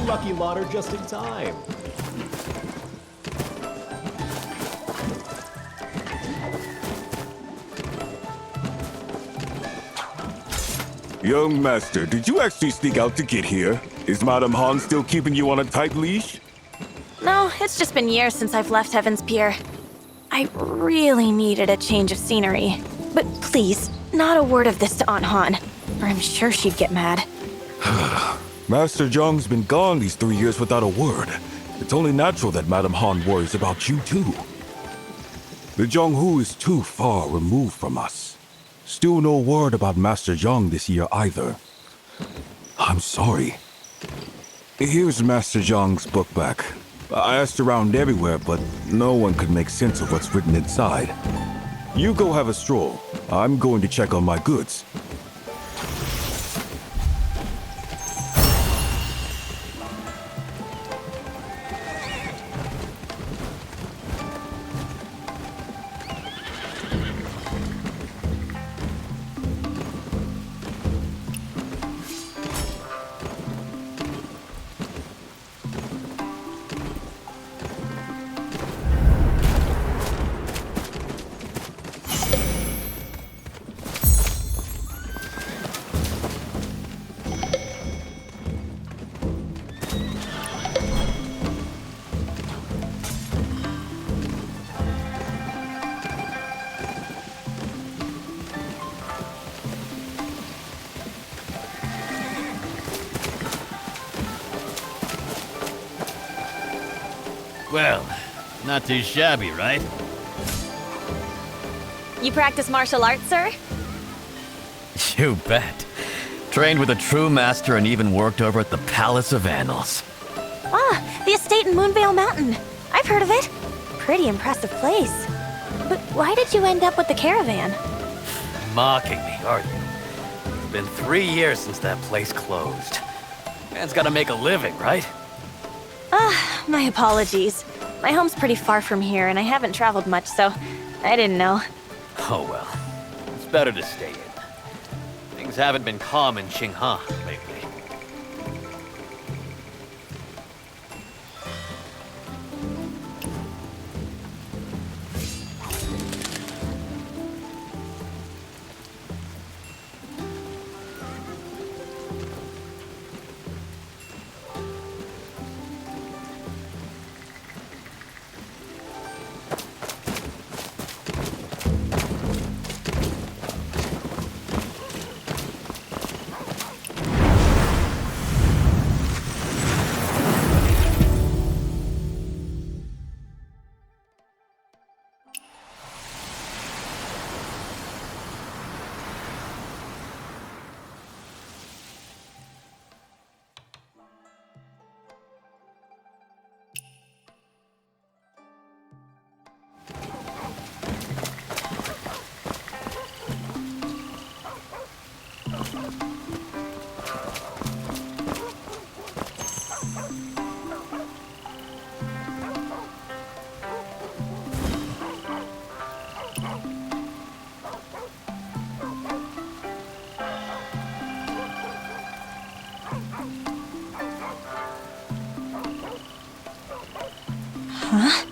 lucky lot are just in time. Young master, did you actually sneak out to get here? Is Madame Han still keeping you on a tight leash? No, it's just been years since I've left Heaven's Pier. I really needed a change of scenery. But please, not a word of this to Aunt Han, or I'm sure she'd get mad. Master Zhong's been gone these 3 years without a word. It's only natural that Madame Han worries about you too. The Zhonghu is too far removed from us. Still no word about Master Zhong this year either. I'm sorry. Here's Master Zhong's book back. I asked around everywhere, but no one could make sense of what's written inside. You go have a stroll. I'm going to check on my goods. Well, not too shabby, right? You practice martial arts, sir? You bet. Trained with a true master and even worked over at the Palace of Annals. Ah, the estate in Moonvale Mountain. I've heard of it. Pretty impressive place. But why did you end up with the caravan? Mocking me, are you? It's been 3 years since that place closed. Man's gotta make a living, right? Ah, my apologies. My home's pretty far from here, and I haven't traveled much, so I didn't know. Oh well. It's better to stay in. Things haven't been calm in Qinghe lately. Huh?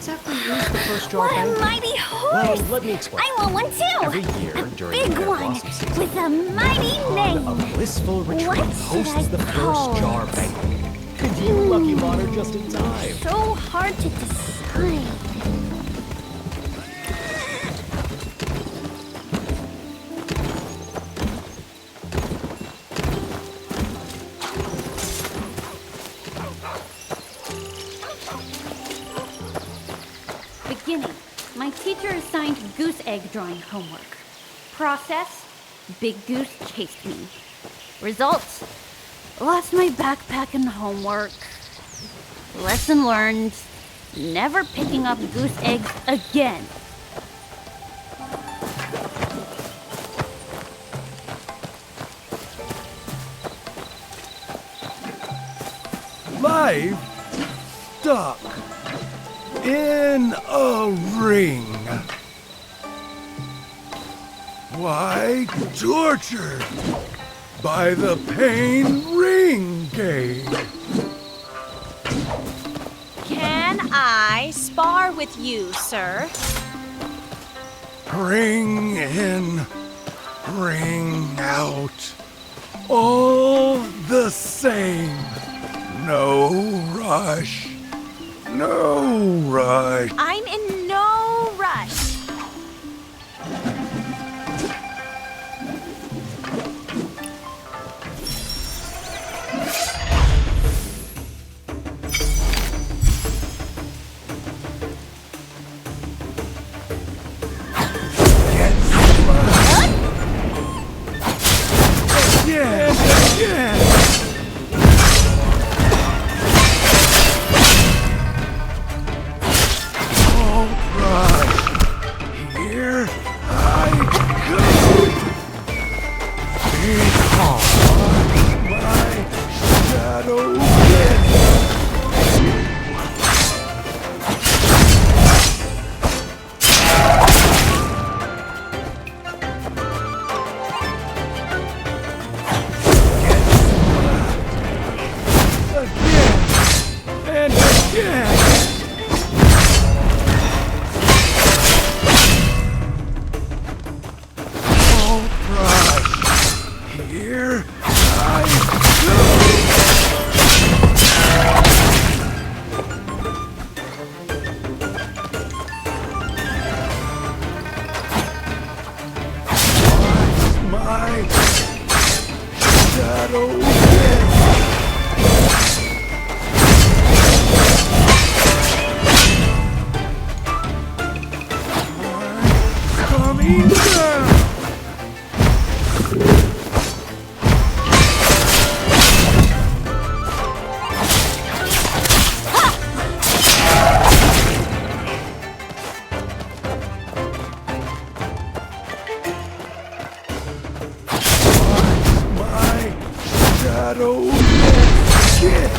ever used the first jar What a banquet? mighty horse! Well, let me explain. I want one too! Every year a during big the one blossom season, with a mighty a name! blissful retreat What should hosts I the call first jar it? banquet. And you, lucky lot, are just in time. So hard to decide. Beginning. My teacher assigned goose egg drawing homework. Process. Big goose chased me. Results. Lost my backpack and homework. Lesson learned. Never picking up goose eggs again. Life stuck in a ring. Why tortured by the pain ring game? Can I spar with you, sir? Ring in, ring out. All the same. No rush. No rush. I'm in no rush. Again, again. All right. Here I go. Behold my shadow win. And again. All right. Here I go. My shadow win. Coming down. My shadow again.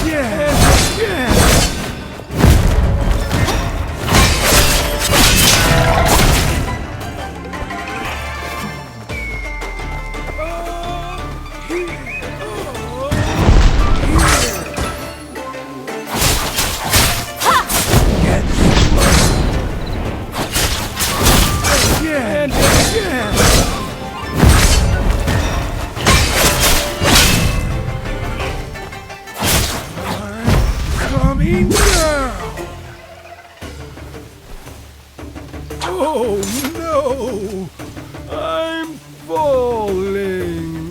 Yes, yes. Again, again. Coming down. Oh no, I'm falling.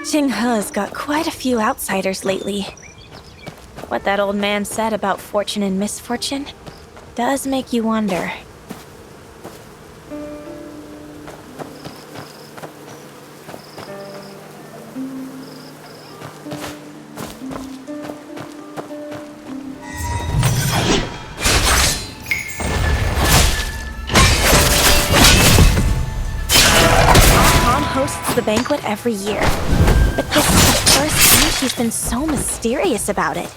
Jinghe's got quite a few outsiders lately. What that old man said about fortune and misfortune does make you wonder. Han hosts the banquet every year, but this is the first time she's been so mysterious about it.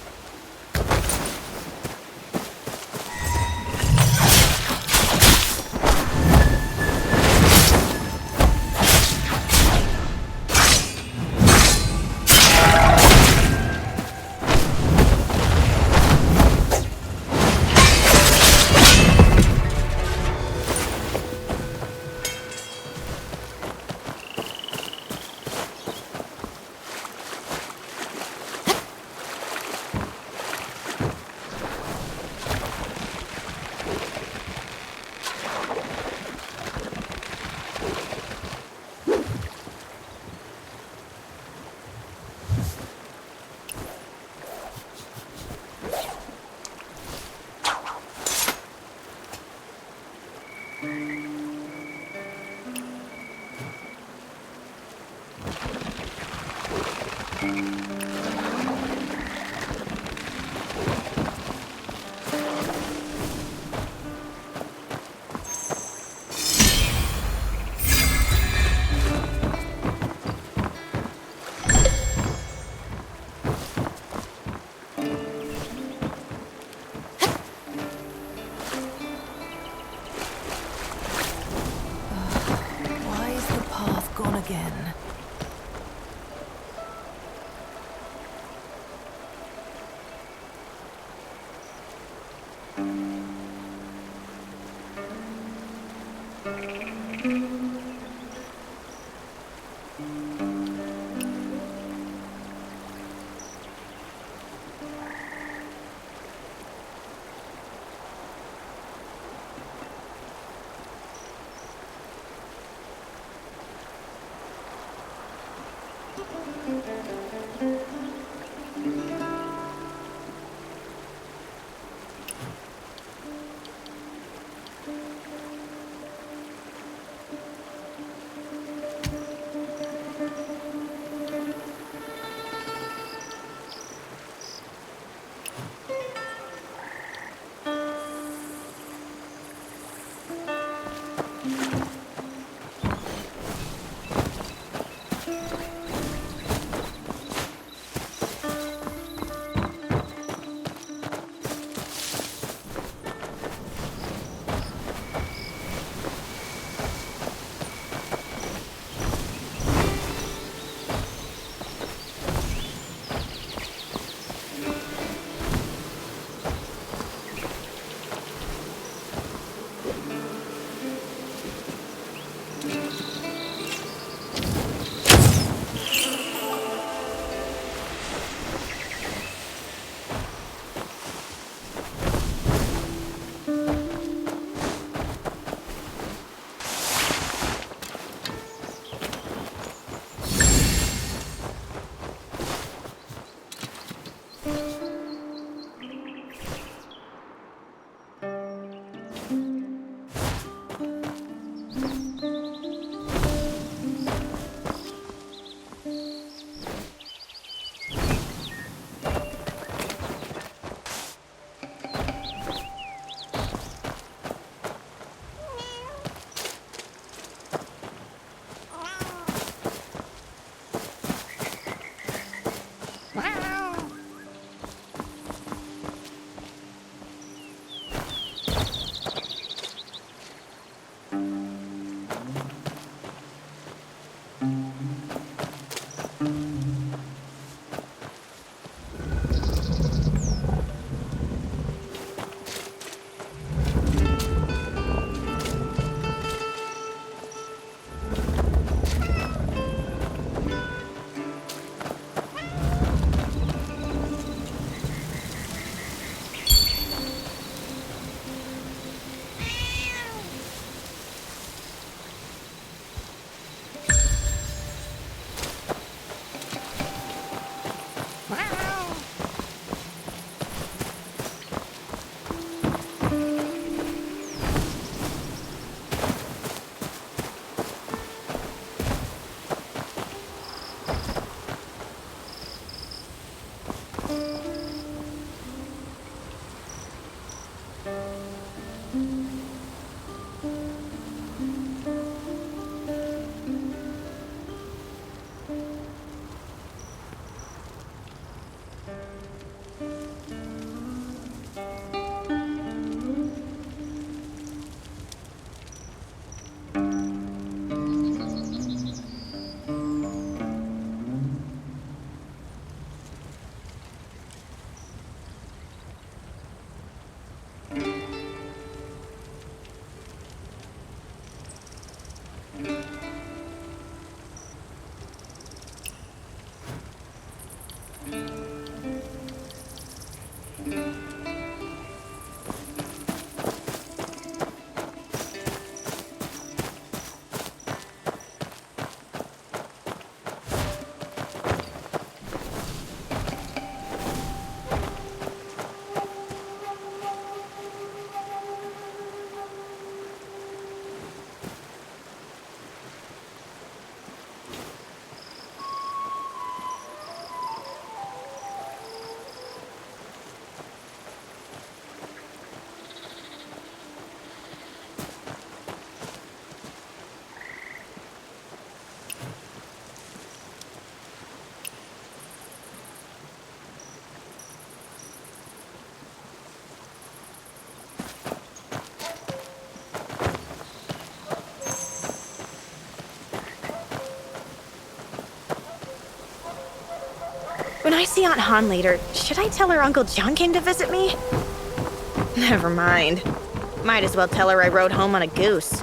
Why is the path gone again? When I see Aunt Han later, should I tell her Uncle John came to visit me? Never mind. Might as well tell her I rode home on a goose.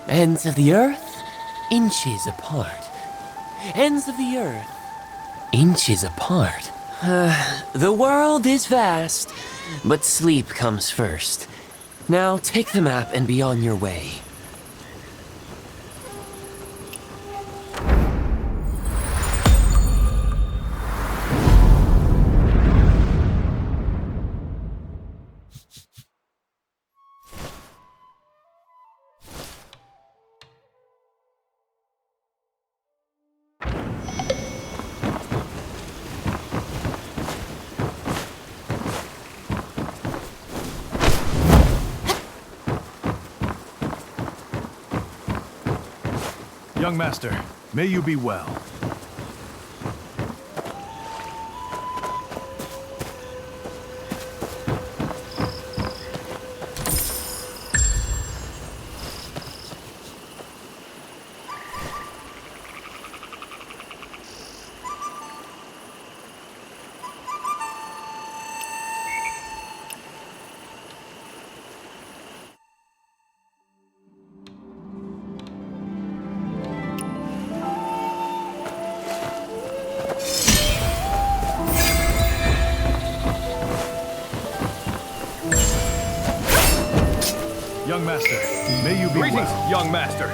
Ends of the earth, inches apart. ends of the earth, inches apart. The world is vast, but sleep comes first. Now take the map and be on your way. Young master, may you be well. Young master, may you be well. Young master.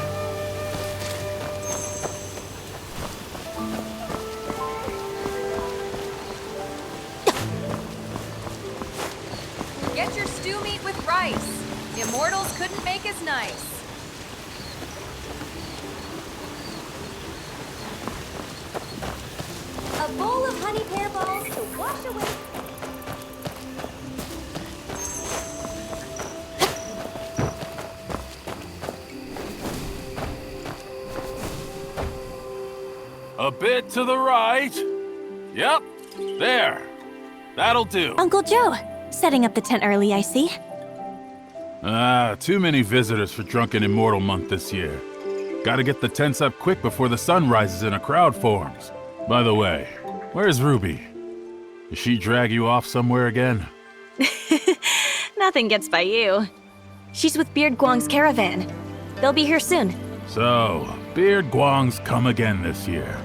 Get your stew meat with rice. Immortals couldn't make as nice. A bowl of honey pear balls to wash away. A bit to the right. Yep, there. That'll do. Uncle Joe, setting up the tent early, I see. Too many visitors for Drunken Immortal Month this year. Gotta get the tents up quick before the sun rises and a crowd forms. By the way, where's Ruby? Did she drag you off somewhere again? Nothing gets by you. She's with Beard Guang's caravan. They'll be here soon. So, Beard Guang's come again this year.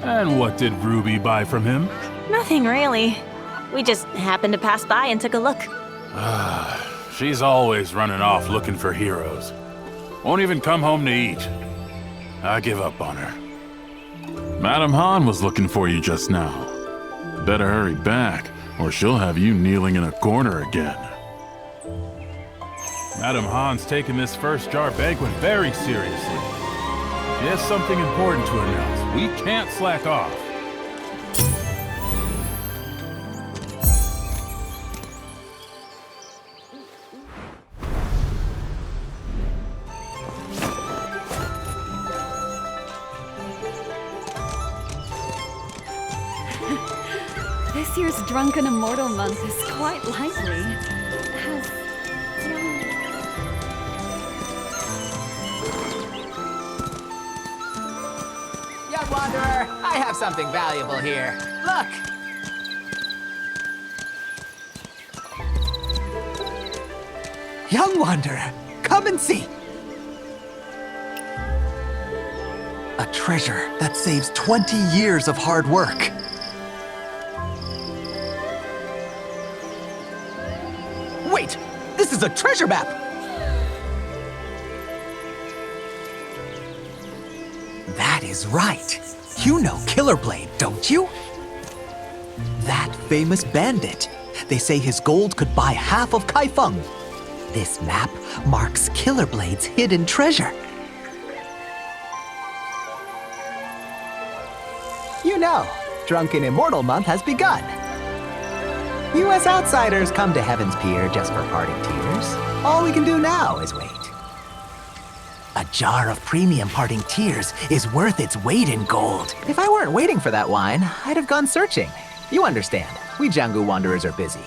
And what did Ruby buy from him? Nothing really. We just happened to pass by and took a look. She's always running off looking for heroes. Won't even come home to eat. I give up on her. Madam Han was looking for you just now. Better hurry back, or she'll have you kneeling in a corner again. Madam Han's taking this first jar banquet very seriously. She has something important to announce. We can't slack off. This year's Drunken Immortal Month is quite lively. Young Wanderer, I have something valuable here. Look! Young Wanderer, come and see! A treasure that saves 20 years of hard work. Wait! This is a treasure map! That is right. You know Killer Blade, don't you? That famous bandit. They say his gold could buy half of Kaifeng. This map marks Killer Blade's hidden treasure. You know, Drunken Immortal Month has begun. You as outsiders come to Heaven's Pier just for parting tears. All we can do now is wait. A jar of premium parting tears is worth its weight in gold. If I weren't waiting for that wine, I'd have gone searching. You understand, we Jianggu Wanderers are busy.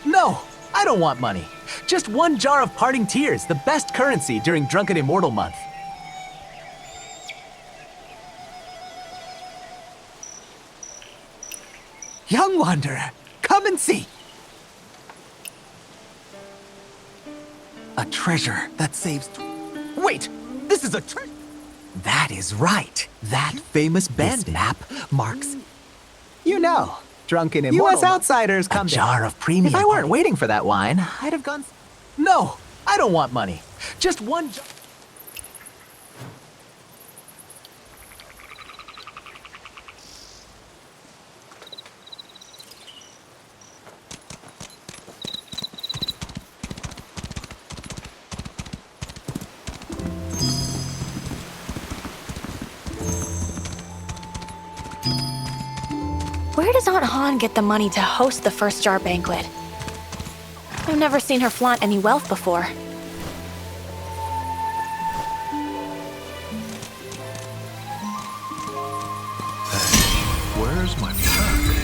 No, I don't want money. Just one jar of parting tears, the best currency during Drunken Immortal Month. Young Wanderer, come and see! A treasure that saves... Wait! This is a trick. That is right. That famous bandit. This map marks. You know, drunken immortal. U.S. outsiders come to. A jar of premium. If I weren't waiting for that wine, I'd have gone. No, I don't want money. Just one jar. Where does Aunt Han get the money to host the first jar banquet? I've never seen her flaunt any wealth before. Where's my pack?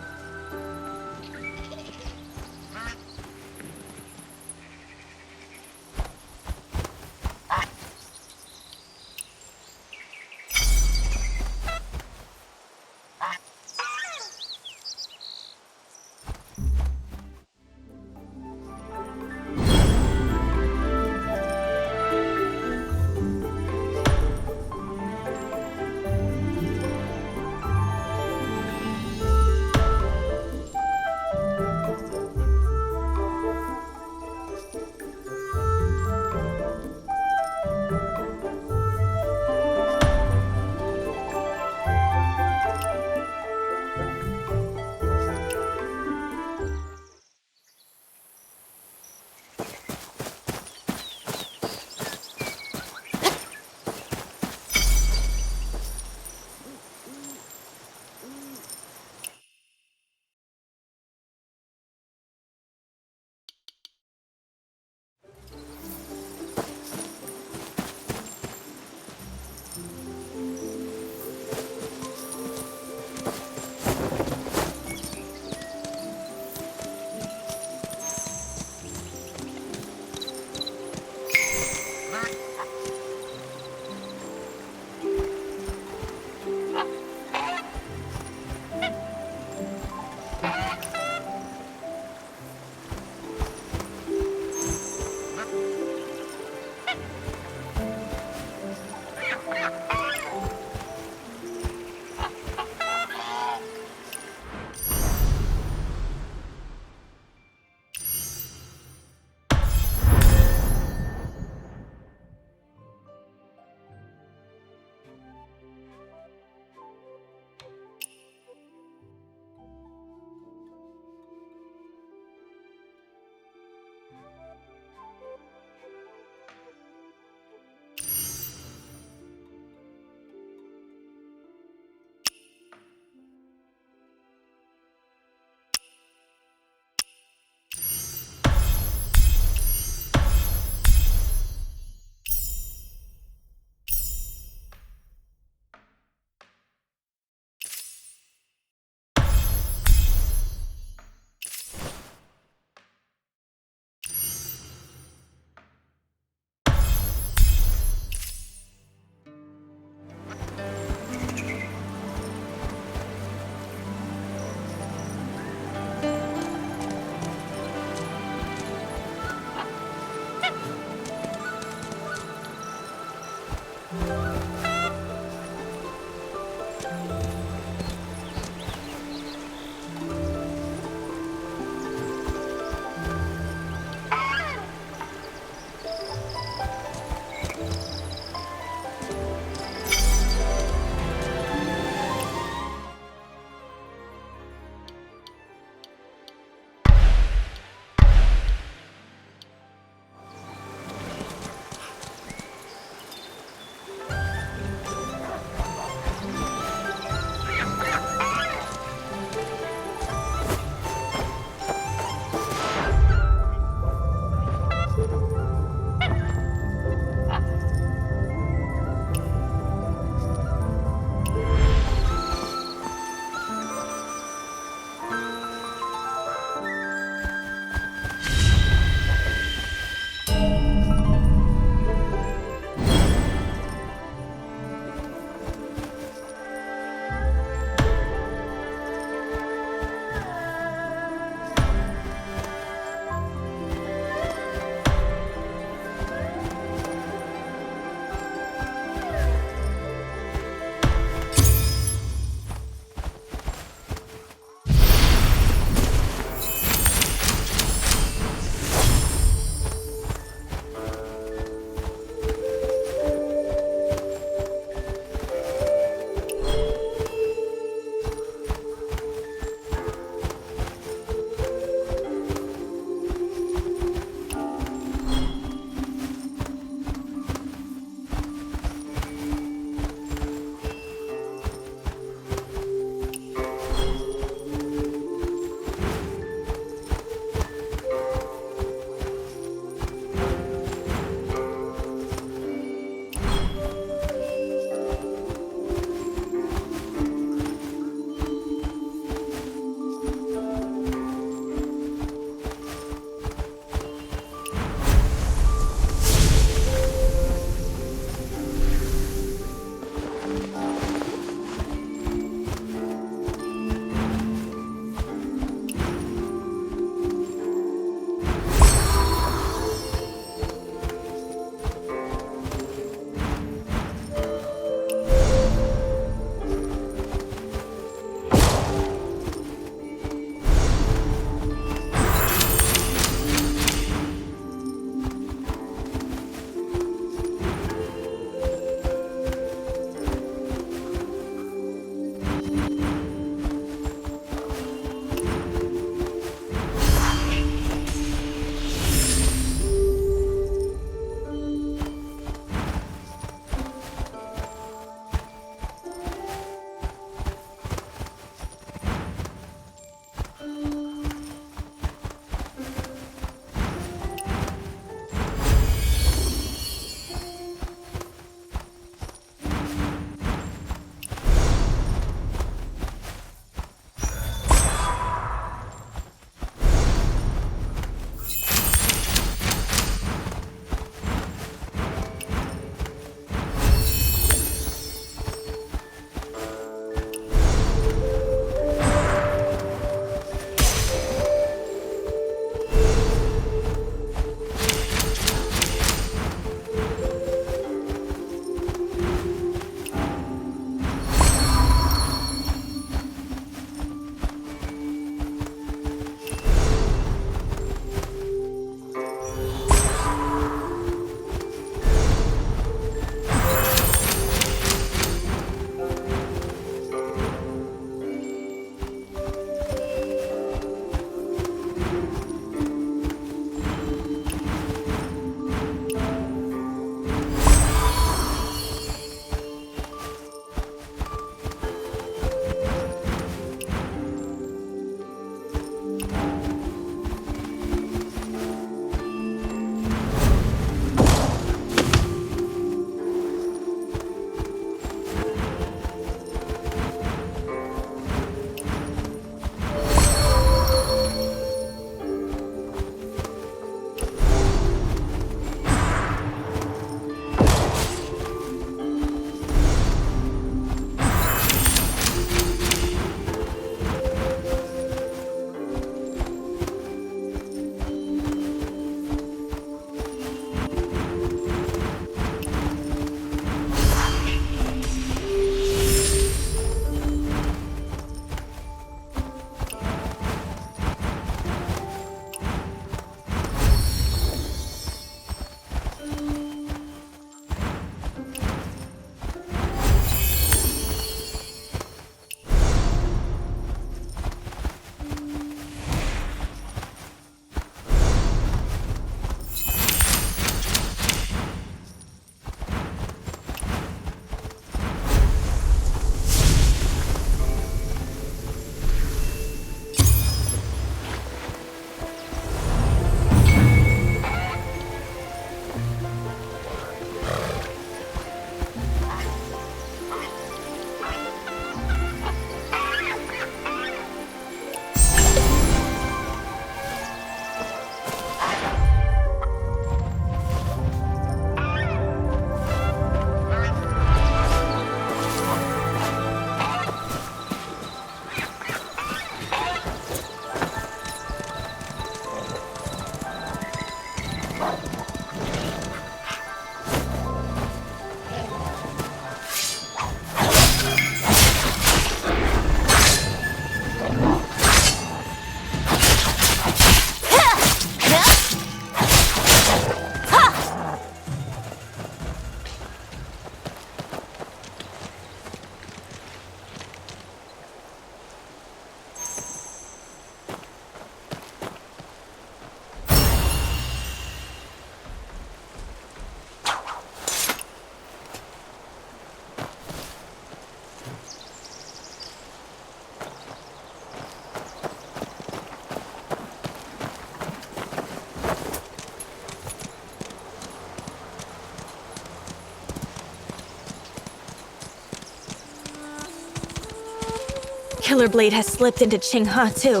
Killer Blade has slipped into Qinghe, too.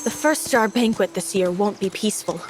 The first Jar banquet this year won't be peaceful.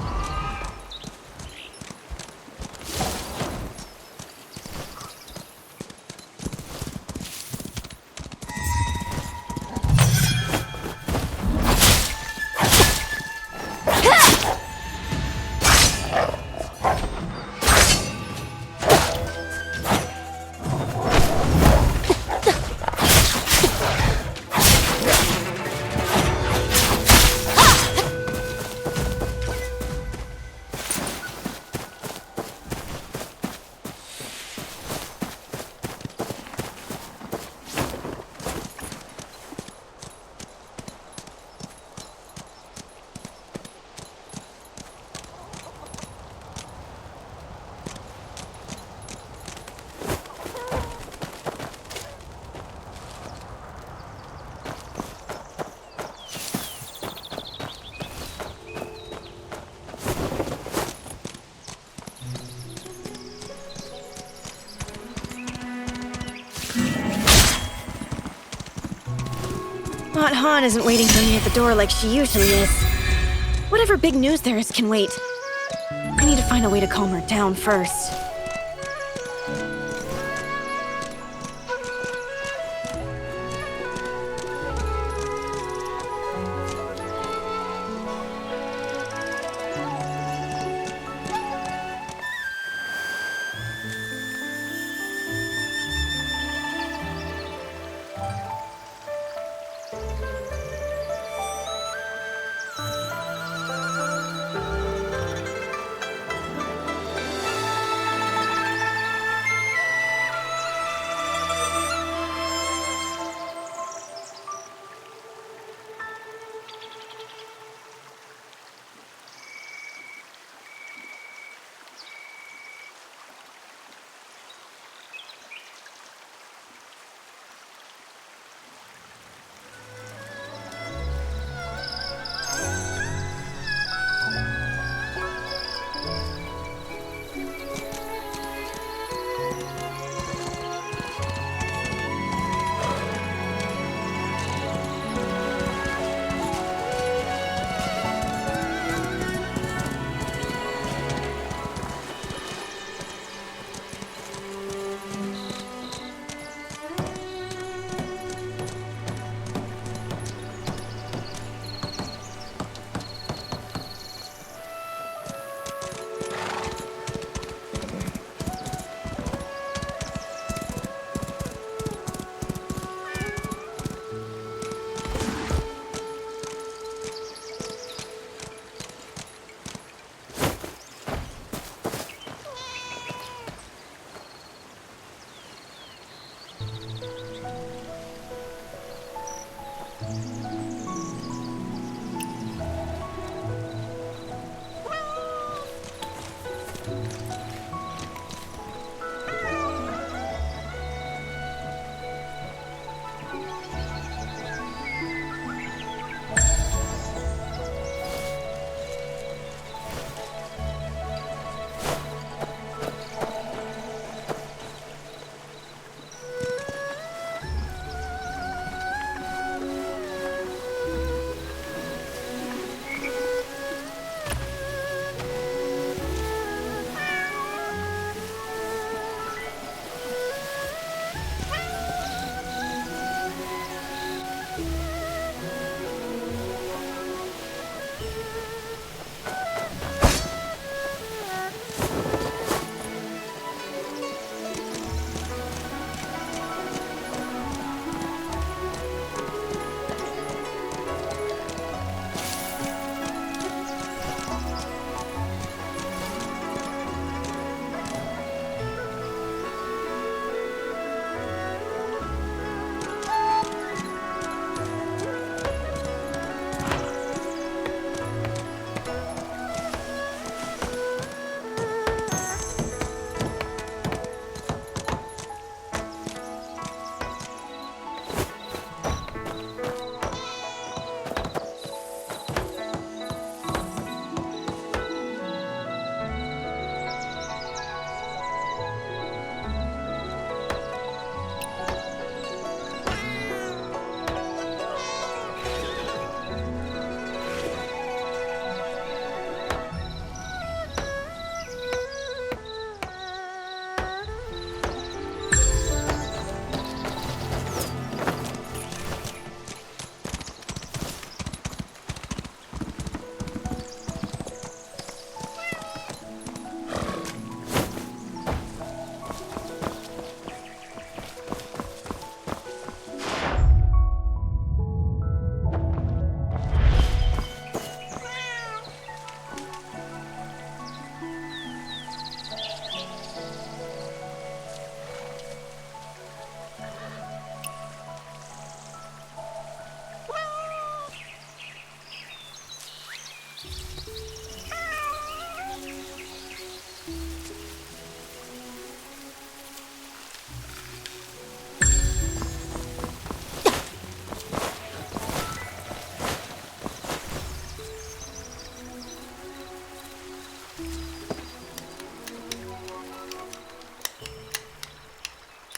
Aunt Han isn't waiting for me at the door like she usually is. Whatever big news there is can wait. I need to find a way to calm her down first.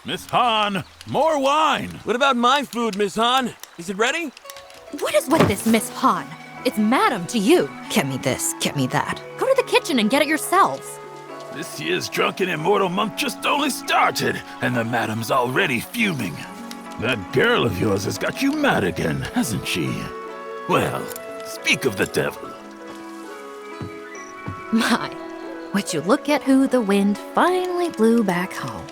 Miss Han, more wine! What about my food, Miss Han? Is it ready? What is with this, Miss Han? It's madam to you. Get me this, get me that. Go to the kitchen and get it yourselves. This year's drunken immortal month just only started, and the madam's already fuming. That girl of yours has got you mad again, hasn't she? Well, speak of the devil. My, would you look at who the wind finally blew back home.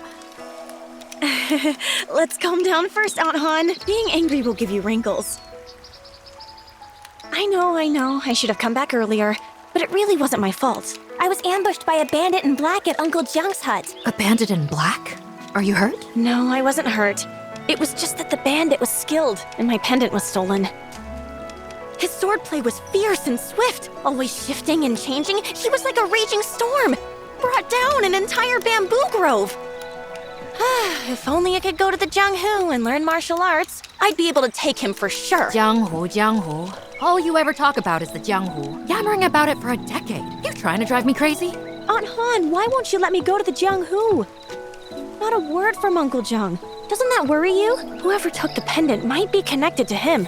Let's calm down first, Aunt Han. Being angry will give you wrinkles. I know. I should have come back earlier, but it really wasn't my fault. I was ambushed by a bandit in black at Uncle Jiang's hut. A bandit in black? Are you hurt? No, I wasn't hurt. It was just that the bandit was skilled, and my pendant was stolen. His swordplay was fierce and swift, always shifting and changing. He was like a raging storm. Brought down an entire bamboo grove. If only I could go to the Jianghu and learn martial arts, I'd be able to take him for sure. Jianghu. All you ever talk about is the Jianghu. Yammering about it for a decade. You trying to drive me crazy? Aunt Han, why won't you let me go to the Jianghu? Not a word from Uncle Jiang. Doesn't that worry you? Whoever took the pendant might be connected to him.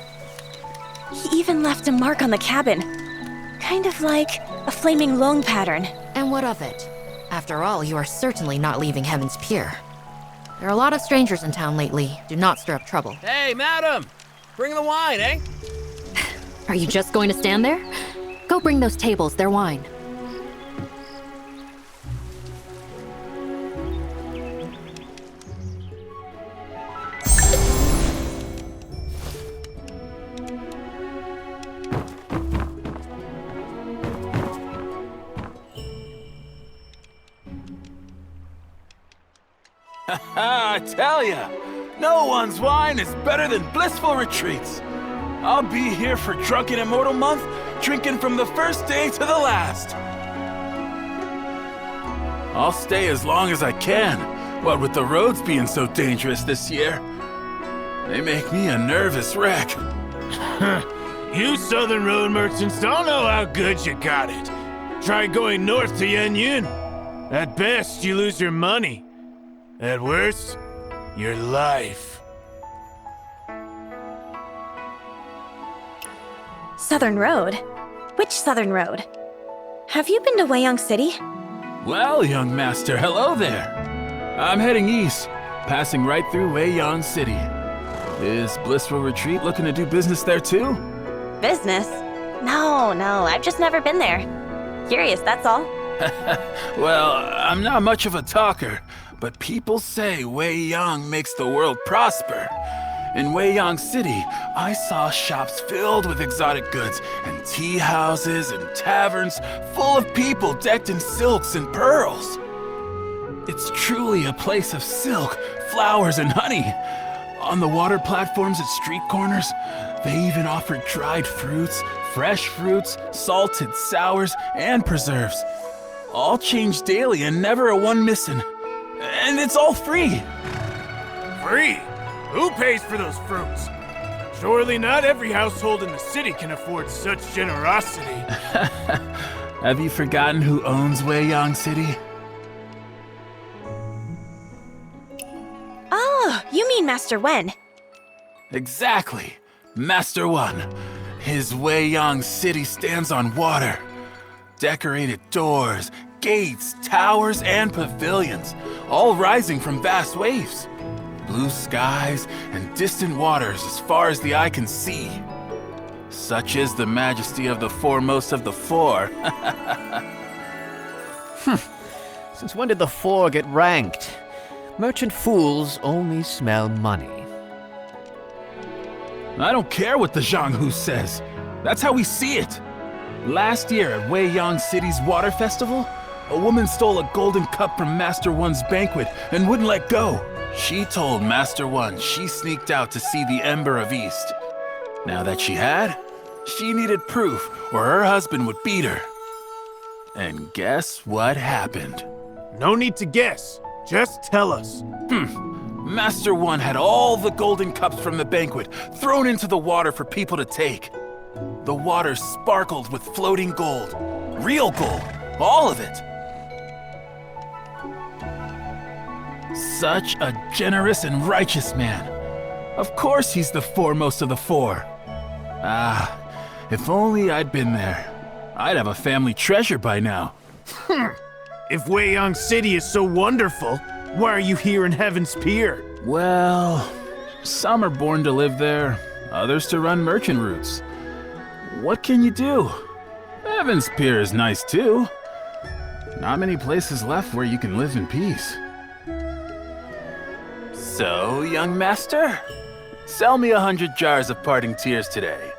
He even left a mark on the cabin. Kind of like a flaming loan pattern. And what of it? After all, you are certainly not leaving Heaven's Pier. There are a lot of strangers in town lately. Do not stir up trouble. Hey, madam! Bring the wine, eh? Are you just going to stand there? Go bring those tables their wine. I tell ya, no one's wine is better than blissful retreats. I'll be here for Drunken Immortal Month, drinking from the first day to the last. I'll stay as long as I can, what with the roads being so dangerous this year. They make me a nervous wreck. You southern road merchants don't know how good you got it. Try going north to Yanyan. At best, you lose your money. At worst, your life. Southern Road? Which Southern Road? Have you been to Weiyang City? Well, young master, hello there. I'm heading east, passing right through Weiyang City. Is Blissful Retreat looking to do business there too? Business? No, I've just never been there. Curious, that's all. Well, I'm not much of a talker, but people say Weiyang makes the world prosper. In Weiyang City, I saw shops filled with exotic goods, and tea houses and taverns full of people decked in silks and pearls. It's truly a place of silk, flowers, and honey. On the water platforms at street corners, they even offer dried fruits, fresh fruits, salted sours, and preserves. All changed daily and never a one missing. And it's all free. Free? Who pays for those fruits? Surely not every household in the city can afford such generosity. Have you forgotten who owns Weiyang City? Oh, you mean Master Wen. Exactly. Master One. His Weiyang City stands on water. Decorated doors, gates, towers, and pavilions, all rising from vast waves. Blue skies and distant waters as far as the eye can see. Such is the majesty of the foremost of the four. Since when did the four get ranked? Merchant fools only smell money. I don't care what the Jianghu says. That's how we see it. Last year at Weiyang City's water festival, a woman stole a golden cup from Master One's banquet and wouldn't let go. She told Master One she sneaked out to see the Ember of East. Now that she had, she needed proof or her husband would beat her. And guess what happened? No need to guess. Just tell us. Master One had all the golden cups from the banquet thrown into the water for people to take. The water sparkled with floating gold. Real gold. All of it. Such a generous and righteous man. Of course he's the foremost of the four. Ah, if only I'd been there. I'd have a family treasure by now. If Weiyang City is so wonderful, why are you here in Heaven's Pier? Well, some are born to live there, others to run merchant routes. What can you do? Heaven's Pier is nice too. Not many places left where you can live in peace. So, young master, sell me 100 jars of parting tears today.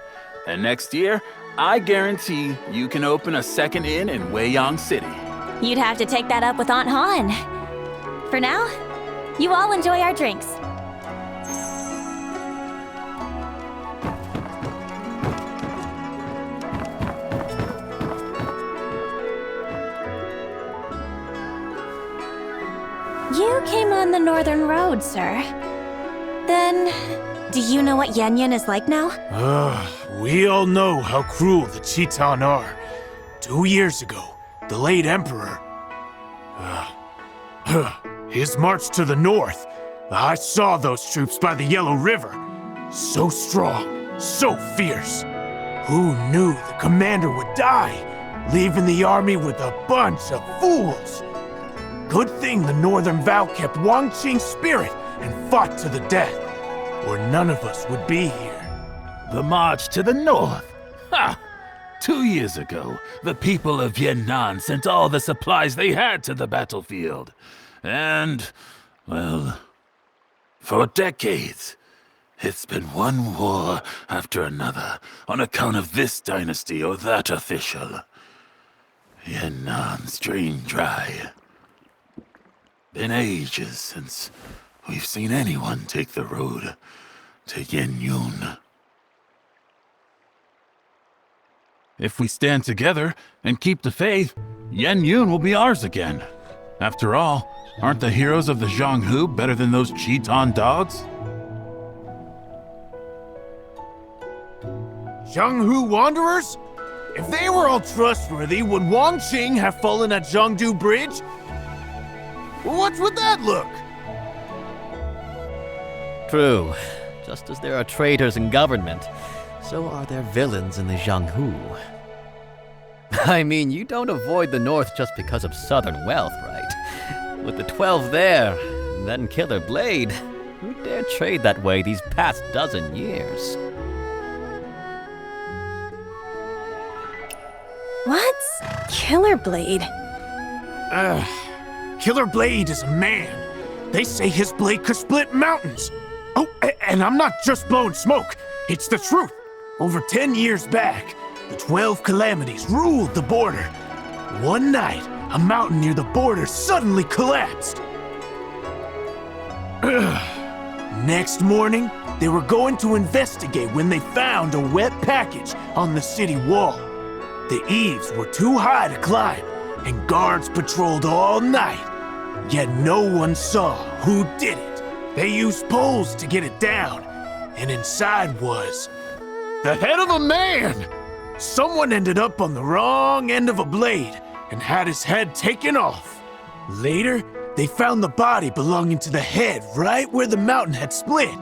And next year, I guarantee you can open a second inn in Weiyang City. You'd have to take that up with Aunt Han. For now, you all enjoy our drinks. You came on the Northern Road, sir. Then, do you know what Yen Yen is like now? We all know how cruel the Chitan are. 2 years ago, the late Emperor... his march to the north. I saw those troops by the Yellow River. So strong, so fierce. Who knew the commander would die, leaving the army with a bunch of fools? Good thing the Northern Vow kept Wang Qing's spirit and fought to the death, or none of us would be here. The march to the north? Ha! 2 years ago, the people of Yan'an sent all the supplies they had to the battlefield. And, well, for decades, it's been one war after another on account of this dynasty or that official. Yan'an's drained dry. Been ages since we've seen anyone take the road to Yenyun. If we stand together and keep the faith, Yenyun will be ours again. After all, aren't the heroes of the Zhonghu better than those Chitan dogs? Zhonghu Wanderers? If they were all trustworthy, would Wang Qing have fallen at Zhongdu Bridge? What's with that look? True. Just as there are traitors in government, so are there villains in the Zhonghu. I mean, you don't avoid the north just because of southern wealth, right? With the 12 there, and then Killer Blade, who dare trade that way these past dozen years? What's Killer Blade? Killer Blade is a man. They say his blade could split mountains. Oh, and I'm not just blowing smoke. It's the truth. Over 10 years back, the 12 calamities ruled the border. One night, a mountain near the border suddenly collapsed. Next morning, they were going to investigate when they found a wet package on the city wall. The eaves were too high to climb, and guards patrolled all night. Yet no one saw who did it. They used poles to get it down, and inside was the head of a man! Someone ended up on the wrong end of a blade and had his head taken off. Later, they found the body belonging to the head right where the mountain had split.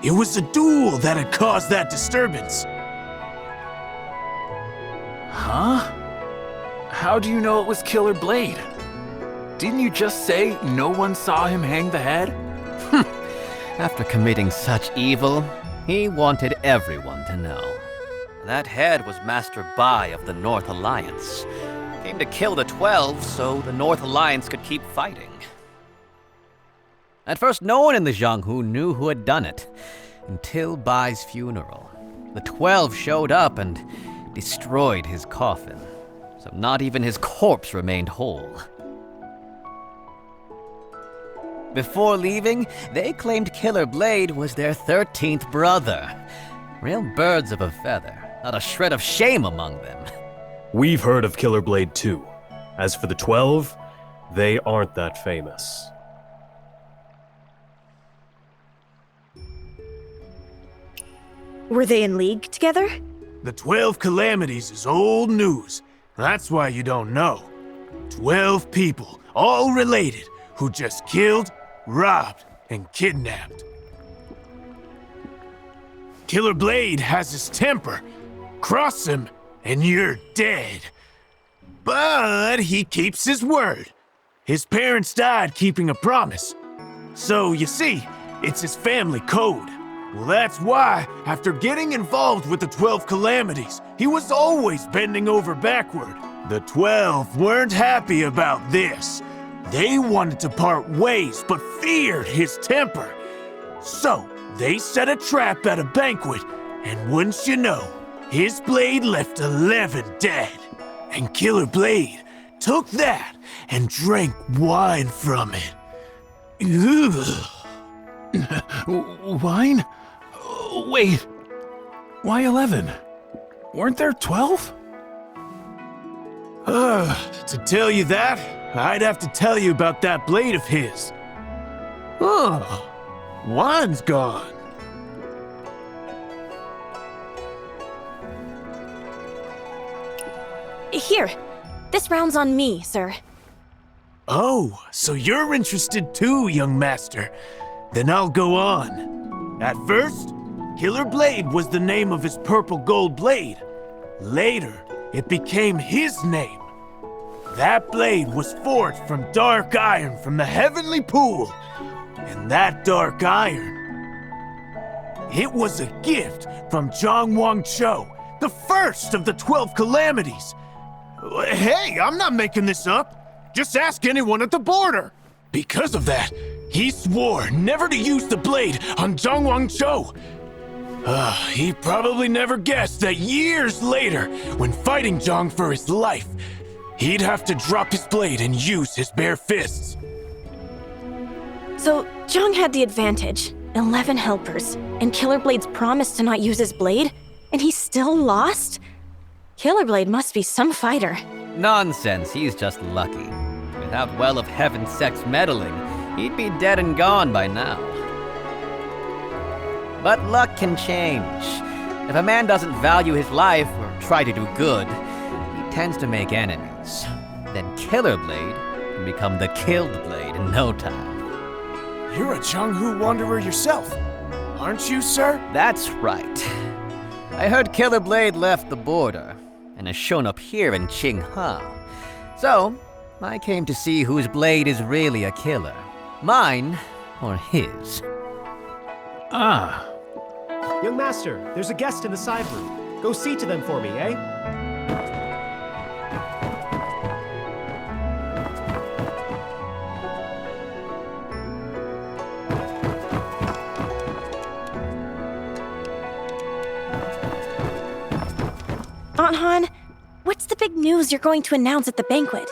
It was a duel that had caused that disturbance. Huh? How do you know it was Killer Blade? Didn't you just say no one saw him hang the head? After committing such evil, he wanted everyone to know. That head was Master Bai of the North Alliance. Came to kill the 12 so the North Alliance could keep fighting. At first, no one in the Zhonghu knew who had done it, until Bai's funeral. The 12 showed up and destroyed his coffin, so not even his corpse remained whole. Before leaving, they claimed Killer Blade was their 13th brother. Real birds of a feather, not a shred of shame among them. We've heard of Killer Blade too. As for the 12, they aren't that famous. Were they in league together? The 12 calamities is old news. That's why you don't know. 12 people, all related, who just killed robbed, and kidnapped. Killer Blade has his temper. Cross him, and you're dead. But he keeps his word. His parents died keeping a promise. So, you see, it's his family code. Well, that's why, after getting involved with the 12 Calamities, he was always bending over backward. The 12 weren't happy about this. They wanted to part ways, but feared his temper. So, they set a trap at a banquet, and wouldn't you know, his blade left 11 dead. And Killer Blade took that and drank wine from it. Ugh. Wine? Wait. Why 11? Weren't there 12? To tell you that, I'd have to tell you about that blade of his. Wine's gone. Here, this round's on me, sir. Oh, so you're interested too, young master. Then I'll go on. At first, Killer Blade was the name of his purple gold blade. Later, it became his name. That blade was forged from dark iron from the heavenly pool. And that dark iron, it was a gift from Zhang Wang Cho, the first of the 12 Calamities. Hey, I'm not making this up. Just ask anyone at the border. Because of that, he swore never to use the blade on Zhang Wang Cho. He probably never guessed that years later, when fighting Zhang for his life, he'd have to drop his blade and use his bare fists. So, Zhang had the advantage. 11 helpers, and Killer Blade's promised to not use his blade, and he still lost? Killer Blade must be some fighter. Nonsense, he's just lucky. Without Well of Heaven sex meddling, he'd be dead and gone by now. But luck can change. If a man doesn't value his life or try to do good, he tends to make enemies. Then Killer Blade can become the Killed Blade in no time. You're a Zhanghu wanderer yourself, aren't you, sir? That's right. I heard Killer Blade left the border and has shown up here in Qinghe. So, I came to see whose blade is really a killer. Mine or his. Ah. Young master, there's a guest in the side room. Go see to them for me, eh? Aunt Han, what's the big news you're going to announce at the banquet?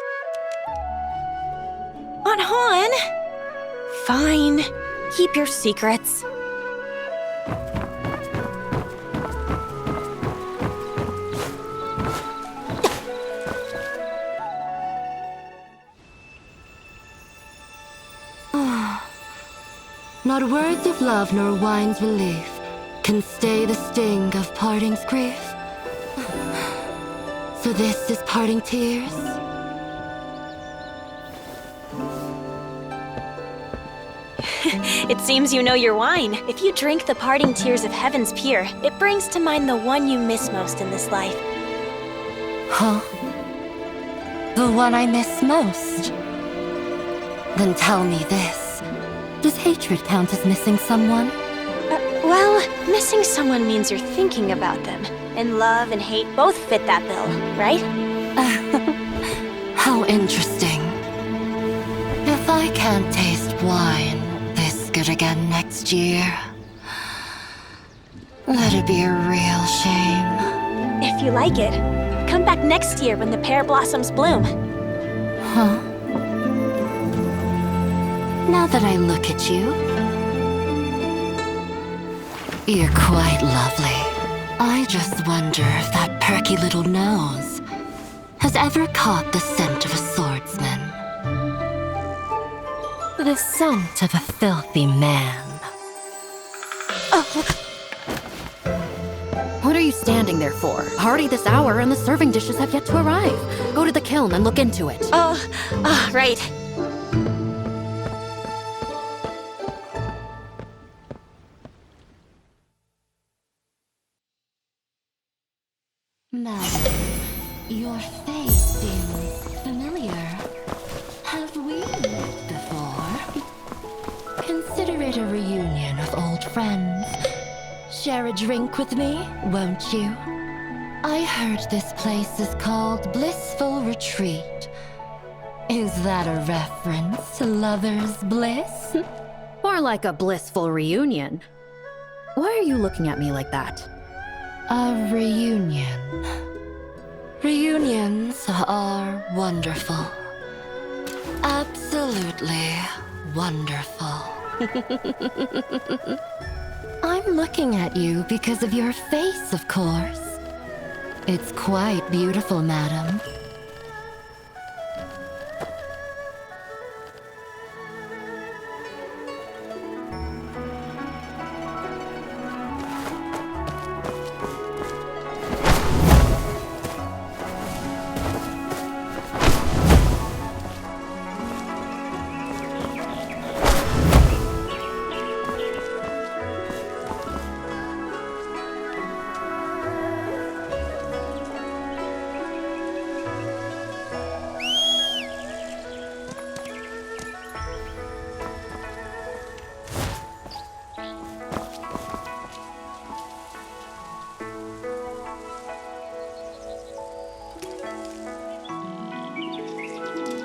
Aunt Han! Fine. Keep your secrets. Not words of love nor wine's relief can stay the sting of parting's grief. So this is parting tears? It seems you know your wine. If you drink the parting tears of Heaven's Pier, it brings to mind the one you miss most in this life. Huh? The one I miss most? Then tell me this. Does hatred count as missing someone? Well, missing someone means you're thinking about them. And love and hate both fit that bill, right? How interesting. If I can't taste wine this good again next year, let it be a real shame. If you like it, come back next year when the pear blossoms bloom. Huh? Now that I look at you, you're quite lovely. I just wonder if that perky little nose has ever caught the scent of a swordsman. The scent of a filthy man. What are you standing there for? Already this hour and the serving dishes have yet to arrive. Go to the kiln and look into it. Right. Madam, your face seems familiar. Have we met before? Consider it a reunion of old friends. Share a drink with me, won't you? I heard this place is called Blissful Retreat. Is that a reference to lover's bliss? More like a blissful reunion. Why are you looking at me like that? A reunion. Reunions are wonderful. Absolutely wonderful. I'm looking at you because of your face, of course. It's quite beautiful, madam.